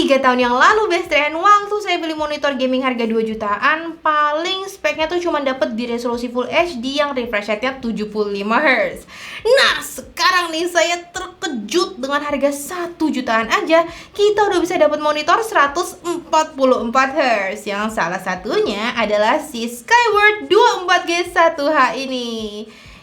3 tahun yang lalu best friend, waktu saya beli monitor gaming harga 2 jutaan, paling speknya tuh cuma dapet di resolusi Full HD yang refresh rate-nya 75Hz. Nah, sekarang nih saya terkejut dengan harga 1 jutaan aja, kita udah bisa dapat monitor 144Hz, yang salah satunya adalah si Skyward 24G1H ini.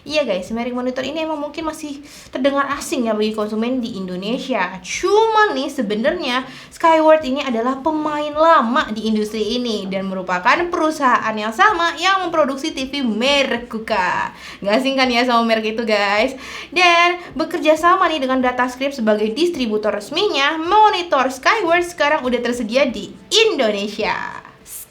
Iya guys, merek monitor ini emang mungkin masih terdengar asing ya bagi konsumen di Indonesia. Cuman nih sebenarnya Skyward ini adalah pemain lama di industri ini dan merupakan perusahaan yang sama yang memproduksi TV merek Kuka. Gak asing kan ya sama merek itu guys. Dan bekerja sama nih dengan Datascript sebagai distributor resminya, monitor Skyward sekarang udah tersedia di Indonesia.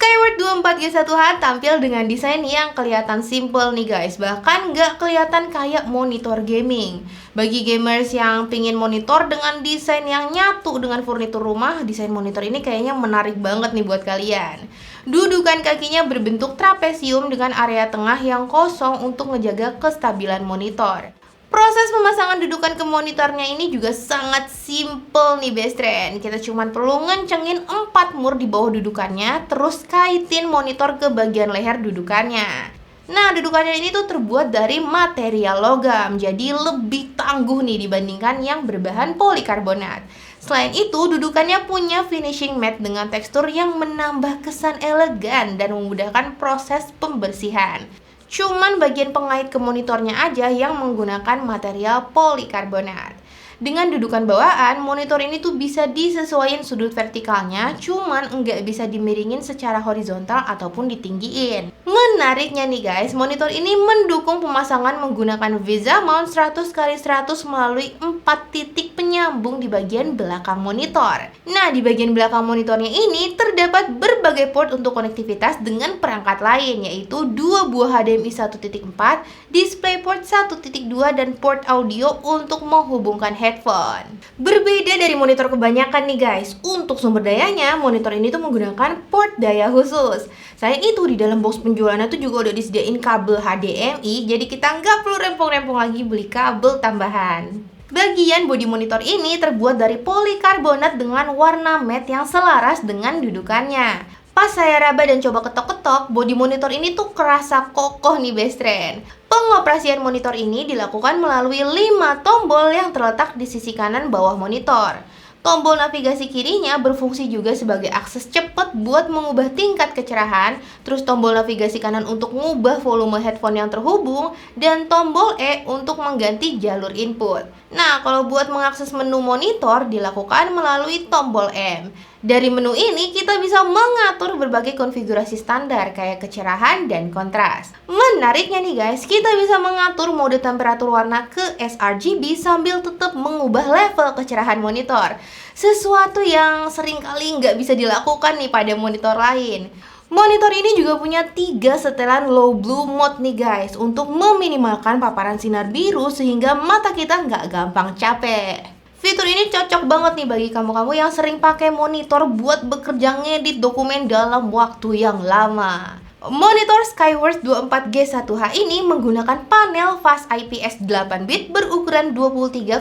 Skyward 24G1H tampil dengan desain yang kelihatan simple nih guys, bahkan nggak kelihatan kayak monitor gaming. Bagi gamers yang pingin monitor dengan desain yang nyatu dengan furnitur rumah, desain monitor ini kayaknya menarik banget nih buat kalian. Dudukan kakinya berbentuk trapesium dengan area tengah yang kosong untuk ngejaga kestabilan monitor. Proses pemasangan dudukan ke monitornya ini juga sangat simple nih best friend. Kita cuma perlu ngencengin 4 mur di bawah dudukannya, terus kaitin monitor ke bagian leher dudukannya. Nah, dudukannya ini tuh terbuat dari material logam, jadi lebih tangguh nih dibandingkan yang berbahan polikarbonat. Selain itu, dudukannya punya finishing matte dengan tekstur yang menambah kesan elegan dan memudahkan proses pembersihan. Cuman bagian pengait ke monitornya aja yang menggunakan material polikarbonat. Dengan dudukan bawaan, monitor ini tuh bisa disesuaikan sudut vertikalnya, cuman nggak bisa dimiringin secara horizontal ataupun ditinggiin. Menariknya nih guys, monitor ini mendukung pemasangan menggunakan VESA mount 100x100 melalui 4 titik penyambung di bagian belakang monitor. Nah, di bagian belakang monitornya ini terdapat berbagai port untuk konektivitas dengan perangkat lain, yaitu 2 buah HDMI 1.4, DisplayPort 1.2, dan port audio untuk menghubungkan headphone. Berbeda dari monitor kebanyakan nih guys, untuk sumber dayanya, monitor ini tuh menggunakan port daya khusus. Selain itu, di dalam box penjualannya tuh juga udah disediain kabel HDMI, jadi kita nggak perlu rempong-rempong lagi beli kabel tambahan. Bagian bodi monitor ini terbuat dari polikarbonat dengan warna matte yang selaras dengan dudukannya. Pas saya raba dan coba ketok-ketok, bodi monitor ini tuh kerasa kokoh nih best friend. Pengoperasian monitor ini dilakukan melalui 5 tombol yang terletak di sisi kanan bawah monitor. Tombol navigasi kirinya berfungsi juga sebagai akses cepat buat mengubah tingkat kecerahan, terus tombol navigasi kanan untuk mengubah volume headphone yang terhubung, dan tombol E untuk mengganti jalur input. Nah, kalau buat mengakses menu monitor dilakukan melalui tombol M. Dari menu ini kita bisa mengatur berbagai konfigurasi standar kayak kecerahan dan kontras. Menariknya nih guys, kita bisa mengatur mode temperatur warna ke sRGB sambil tetap mengubah level kecerahan monitor. Sesuatu yang seringkali nggak bisa dilakukan nih pada monitor lain. Monitor ini juga punya 3 setelan low blue mode nih guys, untuk meminimalkan paparan sinar biru sehingga mata kita nggak gampang capek. Fitur ini cocok banget nih bagi kamu-kamu yang sering pakai monitor buat bekerja ngedit dokumen dalam waktu yang lama. Monitor Skyward 24G1H ini menggunakan panel Fast IPS 8-bit berukuran 23,8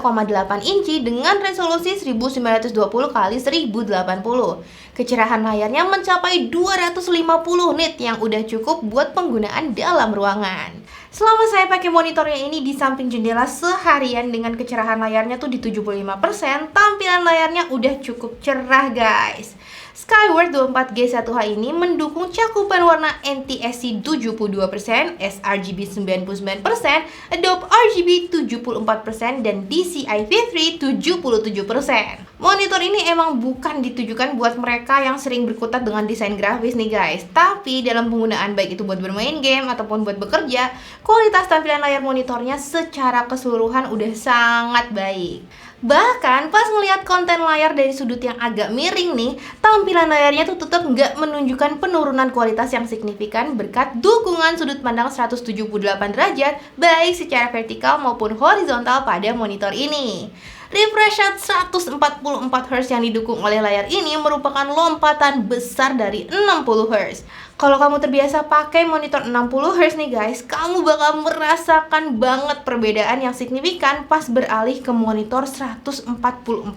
inci dengan resolusi 1920x1080. Kecerahan layarnya mencapai 250 nit yang udah cukup buat penggunaan dalam ruangan. Selama saya pakai monitornya ini di samping jendela seharian dengan kecerahan layarnya tuh di 75%, tampilan layarnya udah cukup cerah guys. Skyward 24G1H ini mendukung cakupan warna NTSC 72%, sRGB 99%, Adobe RGB 74%, dan DCI V3 77%. Monitor ini emang bukan ditujukan buat mereka yang sering berkutat dengan desain grafis nih guys, tapi dalam penggunaan baik itu buat bermain game ataupun buat bekerja, kualitas tampilan layar monitornya secara keseluruhan udah sangat baik. Bahkan pas ngelihat konten layar dari sudut yang agak miring nih, tampilan layarnya tuh tetap nggak menunjukkan penurunan kualitas yang signifikan berkat dukungan sudut pandang 178 derajat baik secara vertikal maupun horizontal pada monitor ini. Refresh rate 144 Hz yang didukung oleh layar ini merupakan lompatan besar dari 60 Hz. Kalau kamu terbiasa pakai monitor 60 Hz nih guys, kamu bakal merasakan banget perbedaan yang signifikan pas beralih ke monitor 144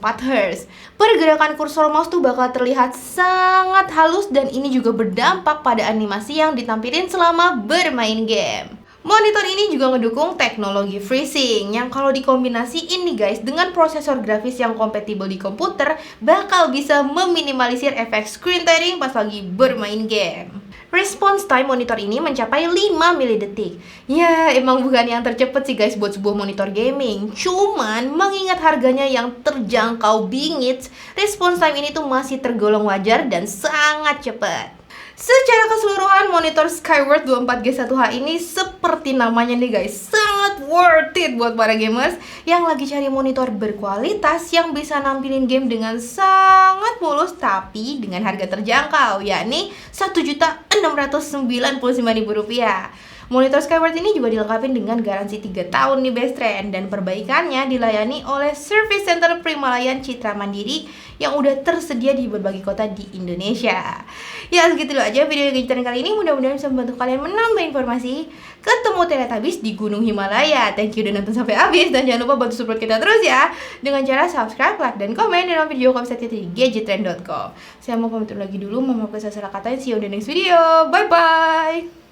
Hz. Pergerakan kursor mouse tuh bakal terlihat sangat halus dan ini juga berdampak pada animasi yang ditampilin selama bermain game. Monitor ini juga ngedukung teknologi FreeSync yang kalau dikombinasiin nih guys dengan prosesor grafis yang kompatibel di komputer bakal bisa meminimalisir efek screen tearing pas lagi bermain game. Response time monitor ini mencapai 5 milidetik. Ya, emang bukan yang tercepat sih guys buat sebuah monitor gaming. Cuman mengingat harganya yang terjangkau bingits, response time ini tuh masih tergolong wajar dan sangat cepat. Secara keseluruhan, monitor Skyward 24G1H ini seperti namanya nih guys, sangat worth it buat para gamers yang lagi cari monitor berkualitas yang bisa nampilin game dengan sangat mulus tapi dengan harga terjangkau, yakni Rp1.699.000. Monitor Skyward ini juga dilengkapi dengan garansi 3 tahun nih best friend, dan perbaikannya dilayani oleh Service Center Primalayan Citra Mandiri yang udah tersedia di berbagai kota di Indonesia. Ya segitu dulu aja video gadgetan kali ini, mudah-mudahan bisa membantu kalian menambah informasi. Ketemu Teletubbies di Gunung Himalaya. Thank you udah nonton sampai habis dan jangan lupa bantu support kita terus ya dengan cara subscribe, like, dan komen dalam video website kita di gadgettrend.com. Saya mau pamit lagi dulu, mau salah katain, see you on the next video. Bye bye.